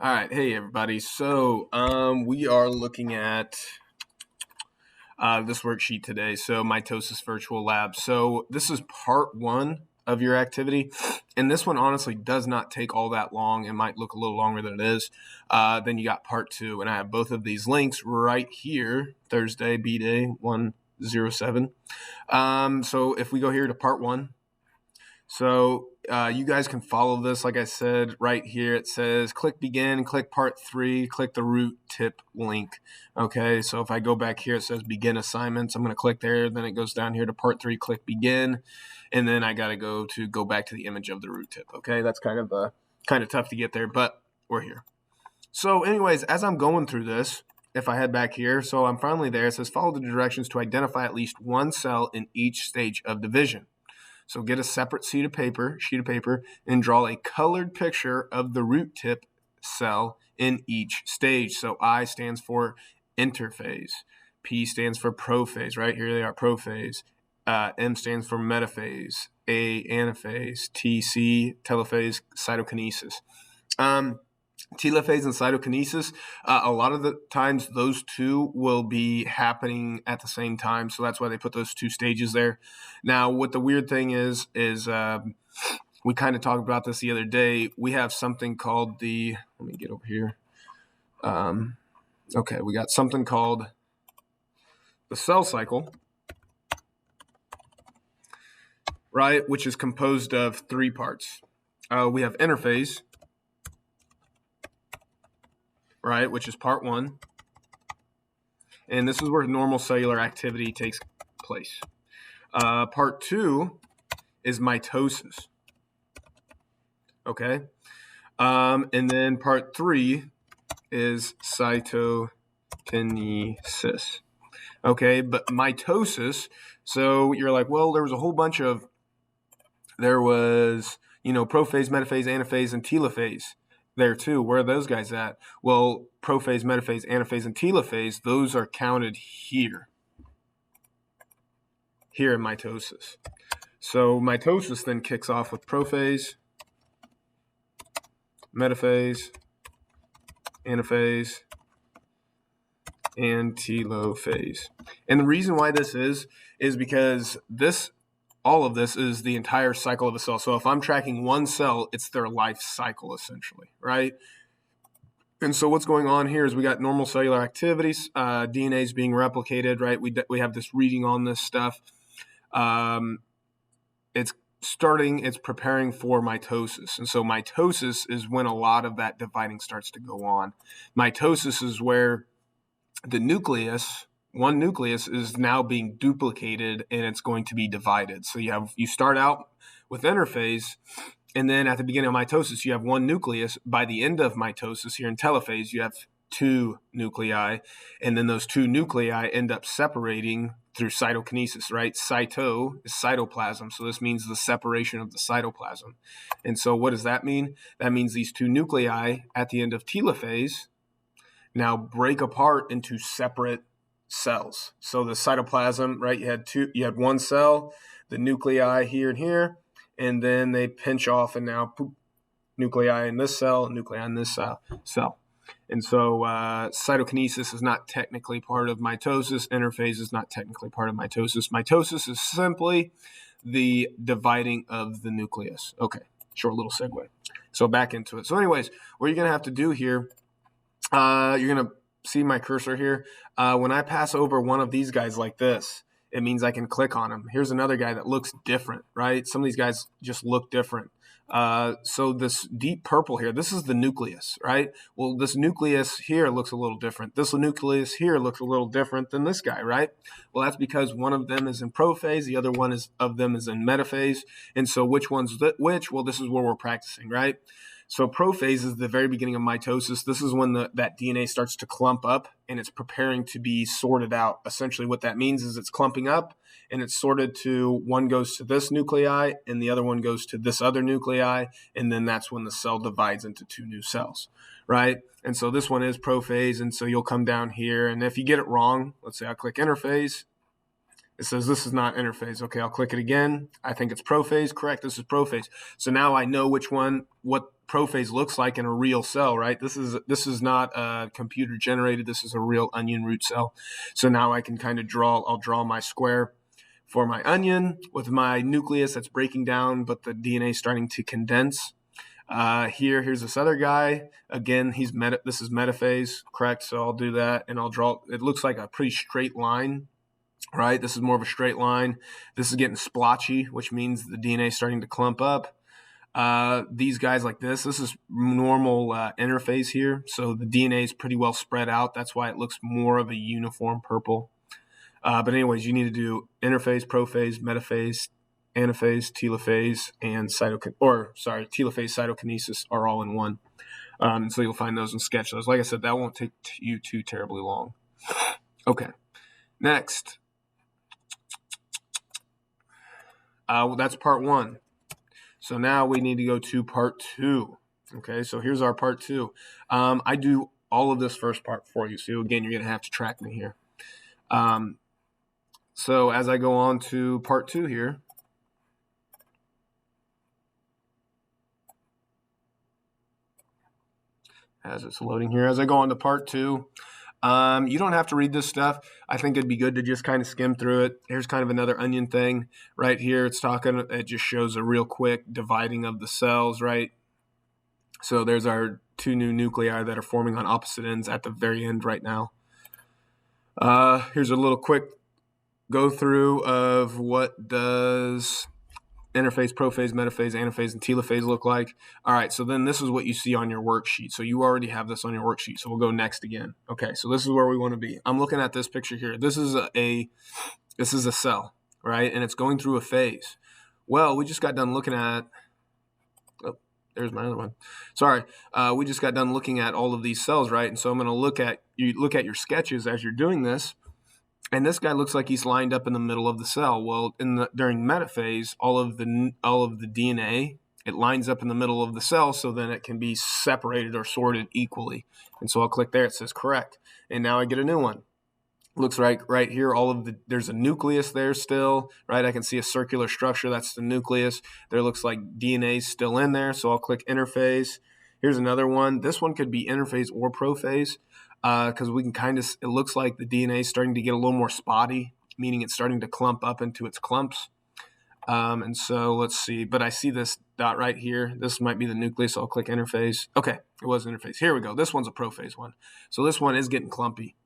All right, hey everybody. So we are looking at this worksheet today. So Mitosis Virtual Lab. So this is part one of your activity, and this one honestly does not take all that long. It might look a little longer than it is. Then you got part two, and I have both of these links right here. Thursday, B Day 107. So if we go here to part one. So you guys can follow this, like I said, right here. It says click begin, click part three, click the root tip link. Okay, so if I go back here, it says begin assignments. I'm going to click there. Then it goes down here to part three, click begin. And then I got to go back to the image of the root tip. Okay, that's kind of tough to get there, but we're here. So anyways, as I'm going through this, if I head back here, so I'm finally there. It says follow the directions to identify at least one cell in each stage of division. So get a separate sheet of paper, and draw a colored picture of the root tip cell in each stage. So I stands for interphase. P stands for prophase, right? Here they are, prophase. M stands for metaphase. A, anaphase. T, C, telophase, cytokinesis. Telophase and cytokinesis, a lot of the times those two will be happening at the same time. So that's why they put those two stages there. Now, what the weird thing is we kind of talked about this the other day. We have something called let me get over here. Okay, we got something called the cell cycle, right? Which is composed of three parts. We have interphase, right, which is part one. And this is where normal cellular activity takes place. Part two is mitosis. Okay. And then part three is cytokinesis. Okay, but mitosis, so you're like, well, there was prophase, metaphase, anaphase, and telophase there too. Where are those guys at? Well, prophase, metaphase, anaphase, and telophase, those are counted here in mitosis. So mitosis then kicks off with prophase, metaphase, anaphase, and telophase. And the reason why this is because all of this is the entire cycle of a cell. So if I'm tracking one cell, it's their life cycle essentially, right? And so what's going on here is we got normal cellular activities, DNA is being replicated, right? We have this reading on this stuff. It's preparing for mitosis. And so mitosis is when a lot of that dividing starts to go on. Mitosis is where one nucleus is now being duplicated and it's going to be divided. So you start out with interphase, and then at the beginning of mitosis, you have one nucleus. By the end of mitosis, here in telophase, you have two nuclei, and then those two nuclei end up separating through cytokinesis, right? Cyto is cytoplasm, so this means the separation of the cytoplasm. And so what does that mean? That means these two nuclei at the end of telophase now break apart into separate cells. So the cytoplasm, right? You had one cell, the nuclei here and here, and then they pinch off, and now poop, nuclei in this cell, nuclei in this cell. And so cytokinesis is not technically part of mitosis. Interphase is not technically part of mitosis. Mitosis is simply the dividing of the nucleus. Okay, short little segue. So back into it. So anyways, what you're going to have to do here, you're going to see my cursor here. When I pass over one of these guys like this, it means I can click on him. Here's another guy that looks different, right? Some of these guys just look different. So this deep purple here, this is the nucleus, right? Well, this nucleus here looks a little different. This nucleus here looks a little different than this guy, right? Well, that's because one of them is in prophase, the other one of them is in metaphase. And so which one's which? Well, this is where we're practicing, right? So prophase is the very beginning of mitosis. This is when that DNA starts to clump up and it's preparing to be sorted out. Essentially what that means is it's clumping up and it's sorted to, one goes to this nuclei and the other one goes to this other nuclei. And then that's when the cell divides into two new cells, right? And so this one is prophase. And so you'll come down here, and if you get it wrong, let's say I click interphase, It says this is not interphase. Okay, I'll click it again. I think it's prophase. Correct, this is prophase. So now I know what prophase looks like in a real cell, right? This is not computer generated. This is a real onion root cell. So now I can kind of I'll draw my square for my onion with my nucleus that's breaking down, but the DNA is starting to condense. Here's this other guy. Again, this is metaphase, correct? So I'll do that, and I'll draw. It looks like a pretty straight line, right? This is more of a straight line. This is getting splotchy, which means the DNA is starting to clump up. These guys like this is normal interphase here. So the DNA is pretty well spread out. That's why it looks more of a uniform purple. But anyways, you need to do interphase, prophase, metaphase, anaphase, telophase, and telophase cytokinesis are all in one. So you'll find those and sketch those. Like I said, that won't take you too terribly long. Okay, next. That's part 1. So now we need to go to part 2. Okay, so here's our part 2. I do all of this first part for you. So again, you're going to have to track me here. So as I go on to part 2 here, as it's loading here, as I go on to part 2, you don't have to read this stuff. I think it'd be good to just kind of skim through it. Here's kind of another onion thing right here. It just shows a real quick dividing of the cells, right? So there's our 2 new nuclei that are forming on opposite ends at the very end right now. Here's a little quick go through of what does interphase, prophase, metaphase, anaphase, and telophase look like. All right, so then this is what you see on your worksheet. So you already have this on your worksheet. So we'll go next again. Okay, so this is where we want to be. I'm looking at this picture here. This is a cell, right? And it's going through a phase. Well, we just got done looking at, there's my other one. Sorry, we just got done looking at all of these cells, right? And so I'm going to look at your sketches as you're doing this. And this guy looks like he's lined up in the middle of the cell. Well, during metaphase, all of the DNA, it lines up in the middle of the cell, so then it can be separated or sorted equally. And so I'll click there. It says correct. And now I get a new one. Looks like right here, there's a nucleus there still, right? I can see a circular structure. That's the nucleus. There looks like DNA still in there. So I'll click interphase. Here's another one. This one could be interphase or prophase. Because we can it looks like the DNA is starting to get a little more spotty, meaning it's starting to clump up into its clumps. And so let's see, but I see this dot right here. This might be the nucleus. So I'll click interphase. Okay, it was interphase. Here we go. This one's a prophase one. So this one is getting clumpy.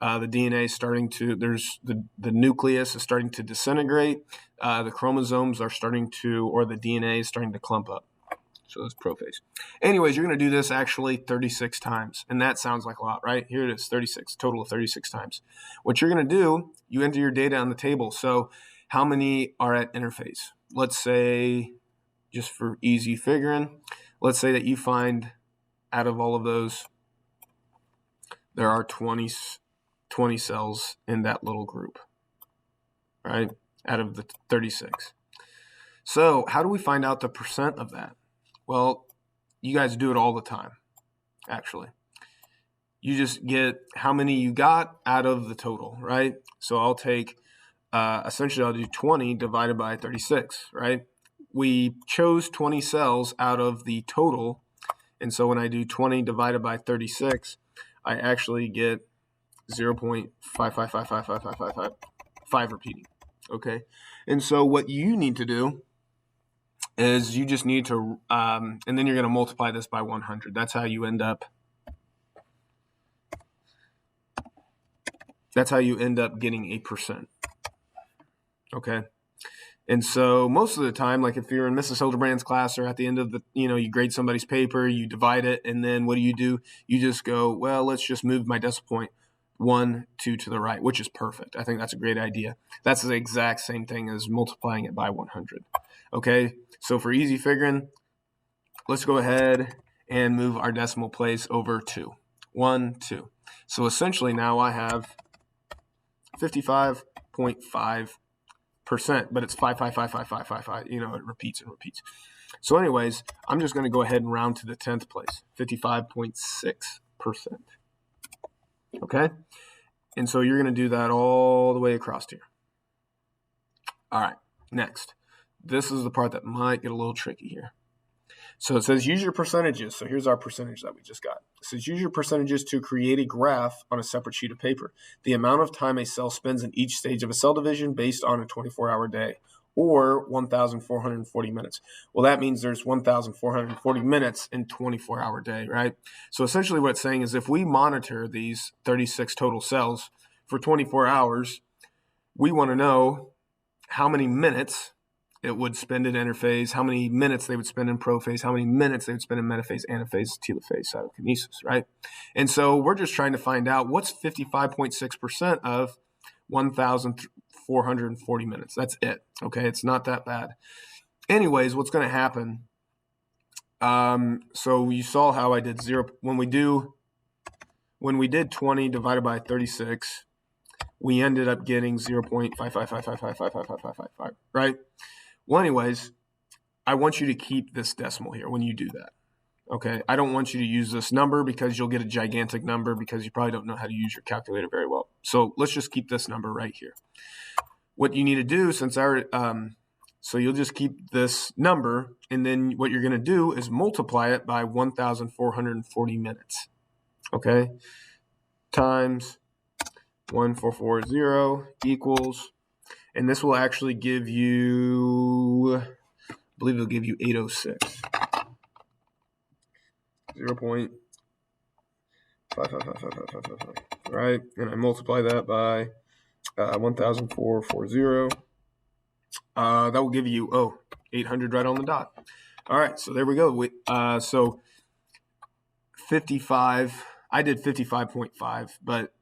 The DNA is starting to, the nucleus is starting to disintegrate. The chromosomes are starting to, or the DNA is starting to clump up. So it's prophase. Anyways, you're going to do this actually 36 times. And that sounds like a lot, right? Here it is, 36, total of 36 times. What you're going to do, you enter your data on the table. So how many are at interphase? Let's say, just for easy figuring, let's say that you find out of all of those, there are 20 cells in that little group, right? Out of the 36. So how do we find out the percent of that? Well, you guys do it all the time, actually. You just get how many you got out of the total, right? So I'll take, essentially I'll do 20 divided by 36, right? We chose 20 cells out of the total, and so when I do 20 divided by 36, I actually get 0.5555555 repeating, okay? And so what you need to do is you just need to, and then you're going to multiply this by 100. That's how you end up. That's how you end up getting a percent. Okay. And so most of the time, like if you're in Mrs. Hildebrand's class or at the end of the, you grade somebody's paper, you divide it, and then what do? You just go, well, let's just move my decimal point 1, 2 to the right, which is perfect. I think that's a great idea. That's the exact same thing as multiplying it by 100. Okay, so for easy figuring, let's go ahead and move our decimal place over 2. 1, 2. So essentially now I have 55.5%, but it's 5555555. It repeats and repeats. So anyways, I'm just going to go ahead and round to the 10th place, 55.6%. Okay, and so you're going to do that all the way across here. All right, next. This is the part that might get a little tricky here. So it says use your percentages. So here's our percentage that we just got. It says use your percentages to create a graph on a separate sheet of paper. The amount of time a cell spends in each stage of a cell division based on a 24-hour day, or 1,440 minutes. Well, that means there's 1,440 minutes in 24-hour day, right? So essentially what it's saying is if we monitor these 36 total cells for 24 hours, we want to know how many minutes it would spend in interphase, how many minutes they would spend in prophase, how many minutes they would spend in metaphase, anaphase, telophase, cytokinesis, right? And so we're just trying to find out what's 55.6% of 1,440 minutes. That's it, okay? It's not that bad. Anyways, what's going to happen, so you saw how I did zero. When we did 20 divided by 36, we ended up getting 0.55555555555, right? Well, anyways, I want you to keep this decimal here when you do that, okay? I don't want you to use this number because you'll get a gigantic number because you probably don't know how to use your calculator very well. So let's just keep this number right here. What you need to do, so you'll just keep this number, and then what you're going to do is multiply it by 1,440 minutes, okay? Times 1440 equals, and this will actually give you, I believe it'll give you 806. 0.5555555, right? And I multiply that by 1,440. That will give you, 800 right on the dot. All right, so there we go. So 55, I did 55.5, but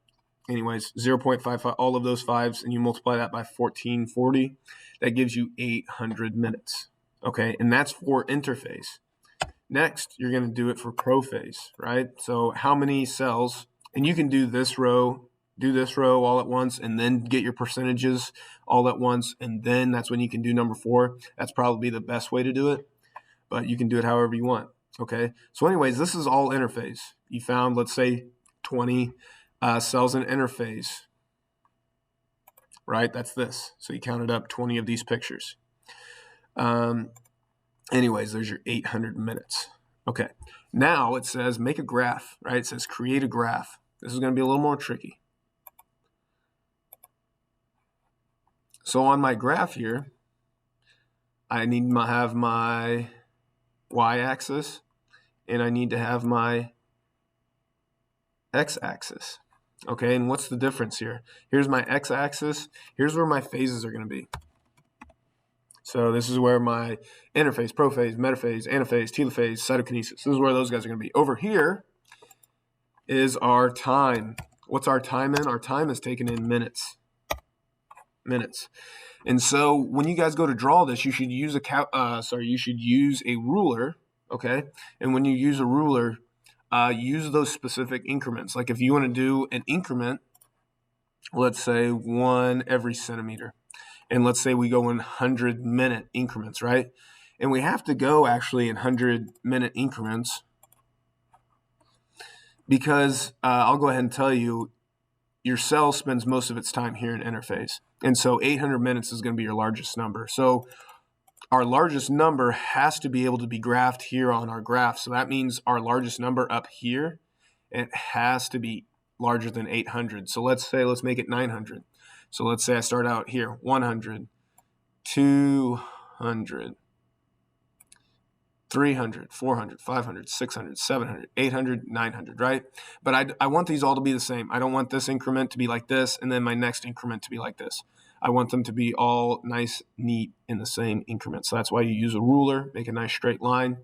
anyways, 0.55, all of those fives, and you multiply that by 1440, that gives you 800 minutes, okay? And that's for interphase. Next, you're going to do it for prophase, right? So how many cells, and you can do this row all at once, and then get your percentages all at once, and then that's when you can do number 4. That's probably the best way to do it, but you can do it however you want, okay? So anyways, this is all interphase. You found, let's say, 20 cells in interphase, right? That's this. So you counted up 20 of these pictures. Anyways, there's your 800 minutes. Okay. Now it says make a graph, right? It says create a graph. This is going to be a little more tricky. So on my graph here, I need to have my y-axis, and I need to have my x-axis. Okay, and what's the difference here? Here's my x-axis. Here's where my phases are going to be. So this is where my interphase, prophase, metaphase, anaphase, telophase, cytokinesis. This is where those guys are going to be. Over here is our time. What's our time in? Our time is taken in minutes. And so when you guys go to draw this, you should use a ruler, okay? And when you use a ruler, use those specific increments. Like if you want to do an increment, let's say 1 every centimeter. And let's say we go in 100-minute increments, right? And we have to go actually in 100-minute increments because I'll go ahead and tell you, your cell spends most of its time here in interphase. And so 800 minutes is going to be your largest number. So our largest number has to be able to be graphed here on our graph. So that means our largest number up here, it has to be larger than 800. So let's make it 900. So let's say I start out here, 100, 200, 300, 400, 500, 600, 700, 800, 900, right? But I want these all to be the same. I don't want this increment to be like this and then my next increment to be like this. I want them to be all nice, neat in the same increment. So that's why you use a ruler, make a nice straight line,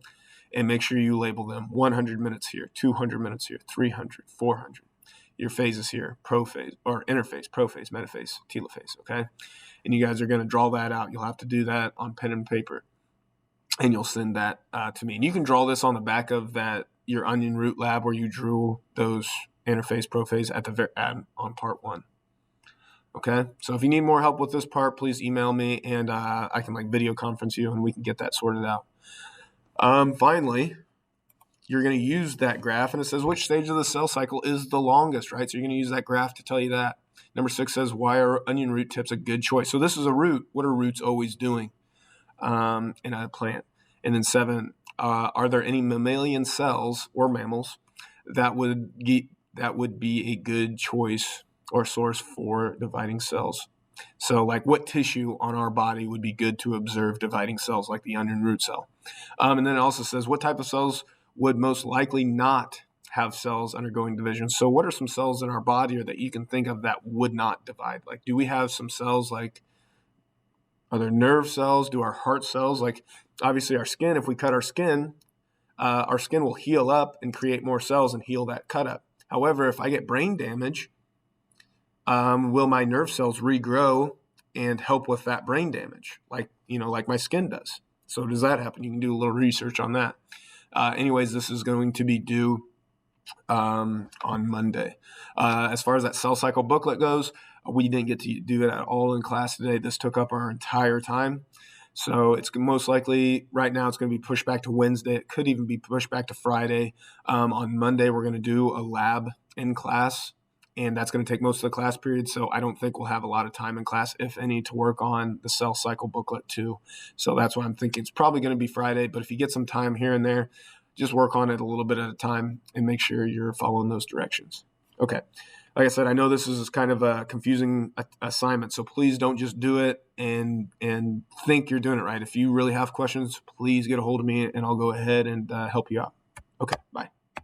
and make sure you label them 100 minutes here, 200 minutes here, 300, 400. Your phases here, prophase or interphase, prophase, metaphase, telophase, okay? And you guys are going to draw that out. You'll have to do that on pen and paper, and you'll send that to me. And you can draw this on the back of your onion root lab where you drew those interphase, prophase on part 1. Okay, so if you need more help with this part, please email me, and I can video conference you, and we can get that sorted out. Finally, you're going to use that graph, and it says which stage of the cell cycle is the longest, right? So you're going to use that graph to tell you that. Number 6 says, why are onion root tips a good choice? So this is a root. What are roots always doing in a plant? And then 7, are there any mammalian cells or mammals that would be a good choice or source for dividing cells? So like what tissue on our body would be good to observe dividing cells like the onion root cell? And then it also says, what type of cells would most likely not have cells undergoing division? So what are some cells in our body or that you can think of that would not divide? Like, do we have some cells like, are there nerve cells? Do our heart cells, like obviously our skin, if we cut our skin will heal up and create more cells and heal that cut up. However, if I get brain damage, will my nerve cells regrow and help with that brain damage, like my skin does? So does that happen? You can do a little research on that. Anyways, this is going to be due on Monday. As far as that cell cycle booklet goes, we didn't get to do it at all in class today. This took up our entire time. So it's most likely right now it's going to be pushed back to Wednesday. It could even be pushed back to Friday. On Monday, we're going to do a lab in class, and that's going to take most of the class period. So I don't think we'll have a lot of time in class, if any, to work on the cell cycle booklet too. So that's why I'm thinking it's probably going to be Friday. But if you get some time here and there, just work on it a little bit at a time and make sure you're following those directions. Okay. Like I said, I know this is kind of a confusing assignment, so please don't just do it and think you're doing it right. If you really have questions, please get a hold of me and I'll go ahead and help you out. Okay, bye.